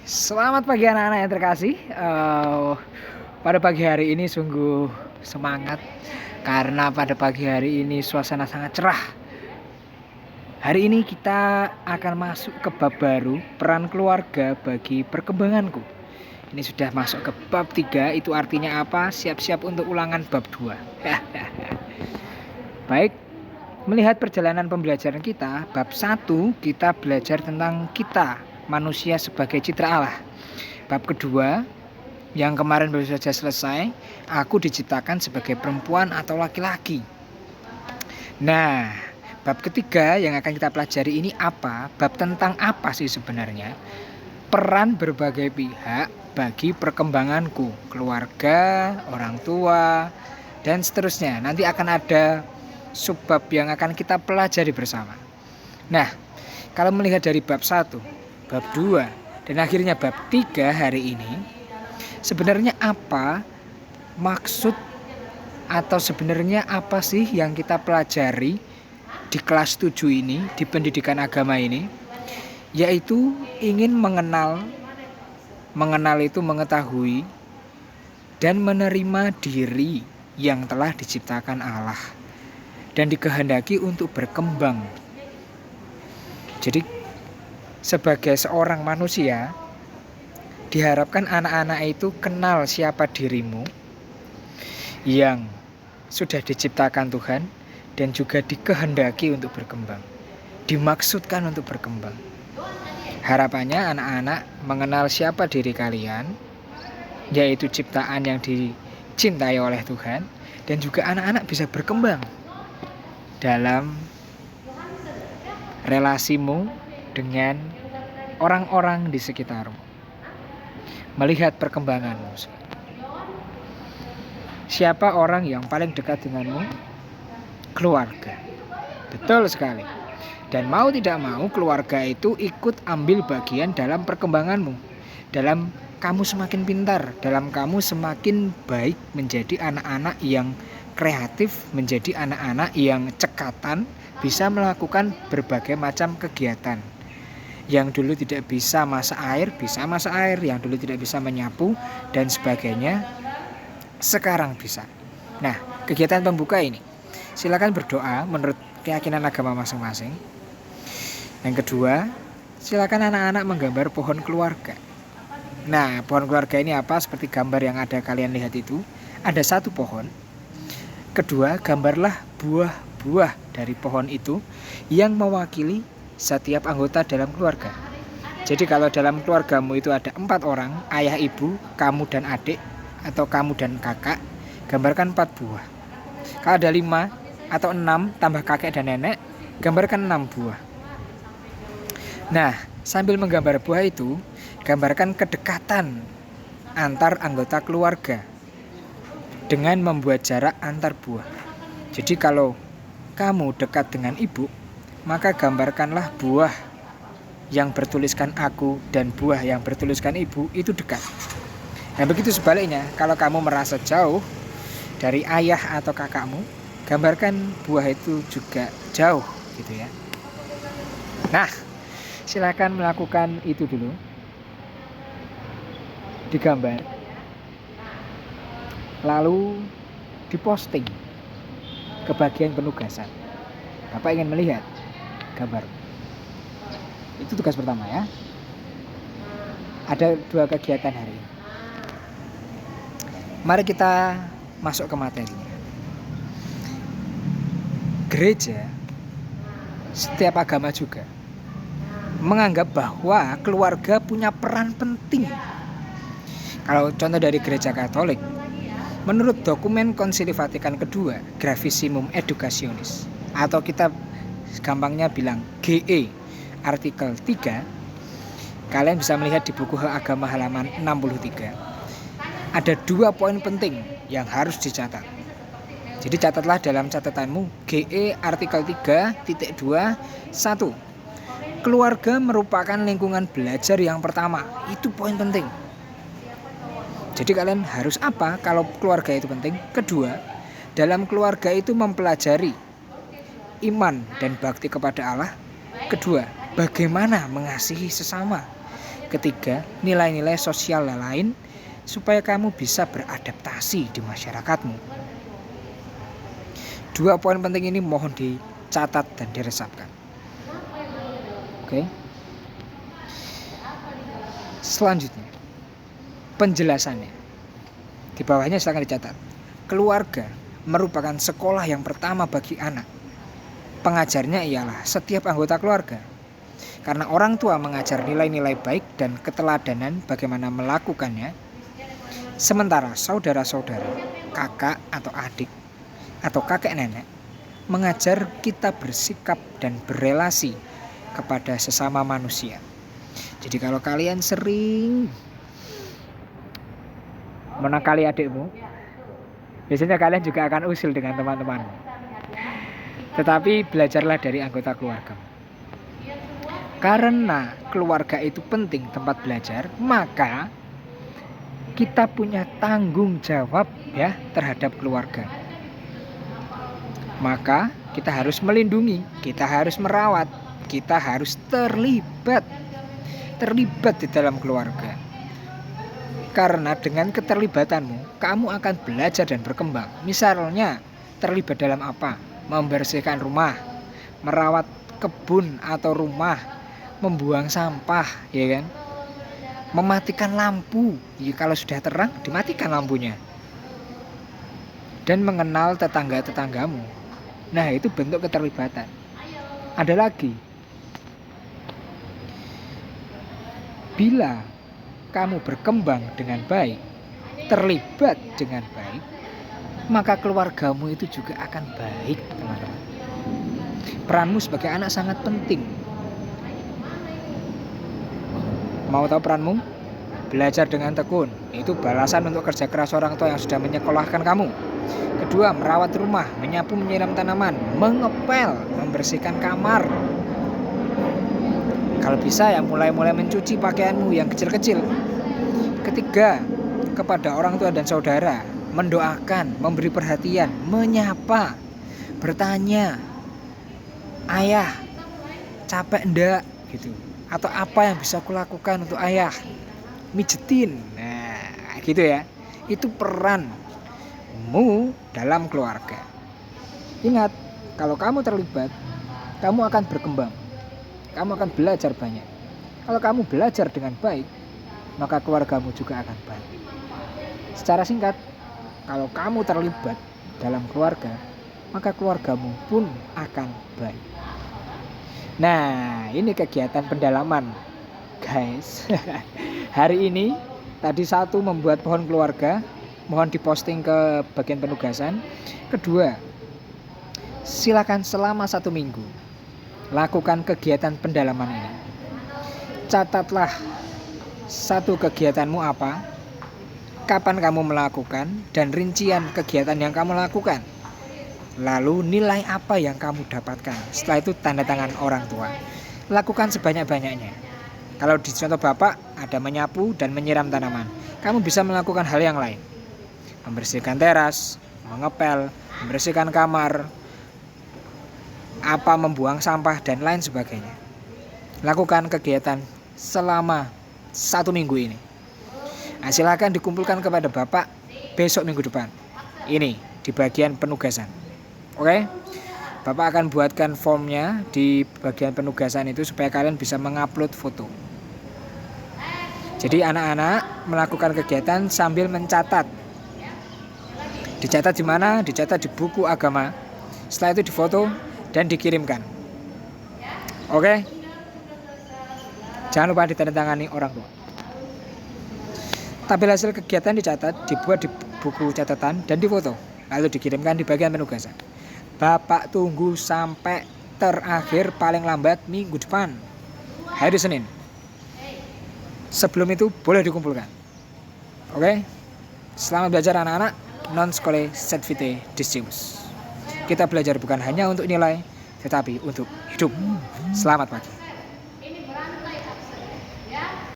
Selamat pagi anak-anak yang terkasih. Pada pagi hari ini sungguh semangat karena pada pagi hari ini suasana sangat cerah. Hari ini kita akan masuk ke bab baru, peran keluarga bagi perkembanganku. Ini sudah masuk ke bab 3, itu artinya apa? Siap-siap untuk ulangan bab 2. Baik, melihat perjalanan pembelajaran kita, bab 1 kita belajar tentang kita, manusia sebagai citra Allah. Bab kedua yang kemarin baru saja selesai, aku diciptakan sebagai perempuan atau laki-laki. Nah, bab ketiga yang akan kita pelajari ini apa? Bab tentang apa sih sebenarnya? Peran berbagai pihak bagi perkembanganku, keluarga, orang tua, dan seterusnya. Nanti akan ada subbab yang akan kita pelajari bersama. Nah, kalau melihat dari bab 1, bab 2, dan akhirnya bab 3 hari ini, sebenarnya apa maksud atau sebenarnya apa sih yang kita pelajari di kelas 7 ini, di pendidikan agama ini, yaitu ingin mengenal itu mengetahui dan menerima diri yang telah diciptakan Allah dan dikehendaki untuk berkembang. Jadi sebagai seorang manusia diharapkan anak-anak itu kenal siapa dirimu yang sudah diciptakan Tuhan dan juga dikehendaki untuk berkembang, dimaksudkan untuk berkembang. Harapannya anak-anak mengenal siapa diri kalian, yaitu ciptaan yang dicintai oleh Tuhan, dan juga anak-anak bisa berkembang dalam relasimu dengan orang-orang di sekitarmu. Melihat perkembanganmu. Siapa orang yang paling dekat denganmu? Keluarga. Betul sekali. Dan mau tidak mau keluarga itu ikut ambil bagian dalam perkembanganmu. Dalam kamu semakin pintar, dalam kamu semakin baik menjadi anak-anak yang kreatif, menjadi anak-anak yang cekatan, bisa melakukan berbagai macam kegiatan. Yang dulu tidak bisa masak air, bisa masak air. Yang dulu tidak bisa menyapu dan sebagainya, sekarang bisa. Nah, kegiatan pembuka ini, silakan berdoa menurut keyakinan agama masing-masing. Yang kedua, silakan anak-anak menggambar pohon keluarga. Nah, pohon keluarga ini apa? Seperti gambar yang ada kalian lihat itu, ada satu pohon. Kedua, gambarlah buah-buah dari pohon itu yang mewakili setiap anggota dalam keluarga. Jadi kalau dalam keluargamu itu ada 4 orang, ayah, ibu, kamu dan adik, atau kamu dan kakak, gambarkan 4 buah. Kalau ada 5 atau 6 tambah kakek dan nenek, gambarkan 6 buah. Nah, sambil menggambar buah itu, gambarkan kedekatan antar anggota keluarga dengan membuat jarak antar buah. Jadi kalau kamu dekat dengan ibu, maka gambarkanlah buah yang bertuliskan aku dan buah yang bertuliskan ibu itu dekat. Nah, begitu sebaliknya, kalau kamu merasa jauh dari ayah atau kakakmu, gambarkan buah itu juga jauh gitu ya. Nah, silakan melakukan itu dulu. Digambar. Lalu diposting ke bagian penugasan. Bapak ingin melihat gambar. Itu tugas pertama ya. Ada 2 kegiatan hari ini. Mari kita masuk ke materinya. Gereja, setiap agama juga, menganggap bahwa keluarga punya peran penting. Kalau contoh dari gereja Katolik, menurut dokumen Konsili Vatikan II, Gravissimum Educationis, atau kita gampangnya bilang GE, artikel 3, kalian bisa melihat di buku Hak Agama halaman 63. Ada 2 poin penting yang harus dicatat. Jadi catatlah dalam catatanmu GE artikel 3.2. 1. Keluarga merupakan lingkungan belajar yang pertama. Itu poin penting. Jadi kalian harus apa kalau keluarga itu penting? Kedua, dalam keluarga itu mempelajari iman dan bakti kepada Allah. Kedua, bagaimana mengasihi sesama. Ketiga, nilai-nilai sosial lain supaya kamu bisa beradaptasi di masyarakatmu. 2 poin penting ini mohon dicatat dan diresapkan. Oke. Selanjutnya, penjelasannya. Di bawahnya silakan dicatat. Keluarga merupakan sekolah yang pertama bagi anak. Pengajarnya ialah setiap anggota keluarga. Karena orang tua mengajar nilai-nilai baik dan keteladanan bagaimana melakukannya, sementara saudara-saudara, kakak atau adik, atau kakek nenek mengajar kita bersikap dan berelasi kepada sesama manusia. Jadi kalau kalian sering menakali adikmu, biasanya kalian juga akan usil dengan teman-teman. Tetapi belajarlah dari anggota keluarga. Karena keluarga itu penting tempat belajar, maka kita punya tanggung jawab ya terhadap keluarga. Maka kita harus melindungi, kita harus merawat, kita harus terlibat di dalam keluarga. Karena dengan keterlibatanmu, kamu akan belajar dan berkembang. Misalnya, terlibat dalam apa? Membersihkan rumah, merawat kebun atau rumah, membuang sampah, ya kan? Mematikan lampu, ya kalau sudah terang dimatikan lampunya. Dan mengenal tetangga-tetanggamu. Nah, itu bentuk keterlibatan. Ada lagi. Bila kamu berkembang dengan baik, terlibat dengan baik, maka keluargamu itu juga akan baik, teman-teman. Peranmu sebagai anak sangat penting. Mau tahu peranmu? Belajar dengan tekun. Itu balasan untuk kerja keras orang tua yang sudah menyekolahkan kamu. Kedua, merawat rumah, menyapu, menyiram tanaman, mengepel, membersihkan kamar. Kalau bisa ya mulai mencuci pakaianmu yang kecil-kecil. Ketiga, kepada orang tua dan saudara, mendoakan, memberi perhatian, menyapa, bertanya, ayah, capek enggak? Gitu. Atau apa yang bisa aku lakukan untuk ayah? Mijetin. Nah, gitu ya. Itu peranmu dalam keluarga. Ingat, kalau kamu terlibat, kamu akan berkembang. Kamu akan belajar banyak. Kalau kamu belajar dengan baik, maka keluargamu juga akan baik. Secara singkat, kalau kamu terlibat dalam keluarga, maka keluargamu pun akan baik. Nah, ini kegiatan pendalaman, guys. Hari ini, tadi 1 membuat pohon keluarga, mohon diposting ke bagian penugasan. Kedua, silakan selama 1 minggu lakukan kegiatan pendalaman ini. Catatlah 1 kegiatanmu apa, kapan kamu melakukan, dan rincian kegiatan yang kamu lakukan. Lalu nilai apa yang kamu dapatkan. Setelah itu tanda tangan orang tua. Lakukan sebanyak-banyaknya. Kalau di contoh Bapak ada menyapu dan menyiram tanaman, kamu bisa melakukan hal yang lain. Membersihkan teras, mengepel, membersihkan kamar, membuang sampah dan lain sebagainya. Lakukan kegiatan selama 1 minggu ini. Nah, silakan dikumpulkan kepada Bapak besok minggu depan. Ini di bagian penugasan. Oke? Bapak akan buatkan formnya di bagian penugasan itu supaya kalian bisa mengupload foto. Jadi anak-anak melakukan kegiatan sambil mencatat. Dicatat di mana? Dicatat di buku agama. Setelah itu difoto dan dikirimkan. Oke? Jangan lupa ditandatangani orang tua. Tabel hasil kegiatan dicatat, dibuat di buku catatan dan difoto, lalu dikirimkan di bagian penugasan. Bapak tunggu sampai terakhir paling lambat minggu depan, hari Senin. Sebelum itu boleh dikumpulkan. Oke? Selamat belajar anak-anak. Non scolae sed vitae discimus. Kita belajar bukan hanya untuk nilai, tetapi untuk hidup. Selamat pagi.